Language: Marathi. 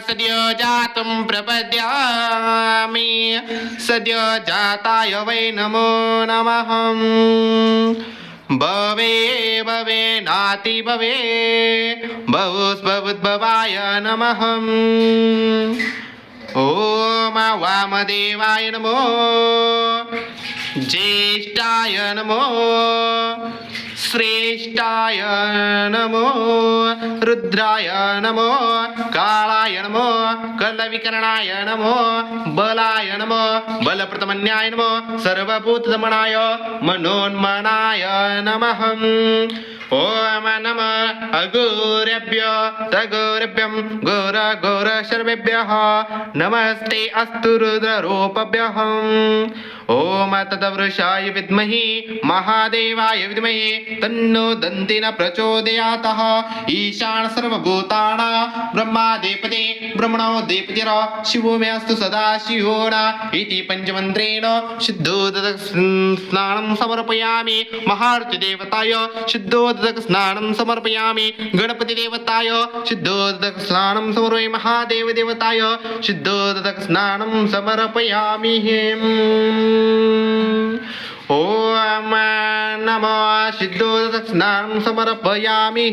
सद्यो जातुं प्रपद्यामि सद्यो जाताय वै नमो नमः भवे भवे नाति भवे बहुस्भवुद्भवाय नमः ॐ वामदेवाय नमो ज्येष्ठाय नमो श्रेष्ठाय नमो रुद्राय नमो कालाय नमो कलविकरणाय नमो बलाय नमो बलप्रतमन्याय नमो सर्वभूतदमनाय मनोन्मनाय नमः ॐ नमः अघोरेभ्यो तघोरेभ्यं घोर घोर सर्वेभ्यः नमस्ते अस्तु रुद्ररूपभ्यः ॐ तदवृषाय विद्महे महादेवाय विद्महे तन्नो दन्तेन प्रचोदयात् ईशान सर्वभूतानां ब्रह्माधिपते ब्रह्मणो देवतेर शिवो मे अस्तु सदा शिवोन इति पञ्चमन्त्रेण शुद्धोदक स्नानं समर्पयामि महार्तिदेवताय शुद्धोदक स्नानं समर्पयामि गणपतिदेवताय शुद्धोदक स्नानं समर्पयामि महादेवदेवताय शुद्धोदक स्नानं समर्पयामि ॐ नमः शुद्धोदक स्नानं समर्पयामि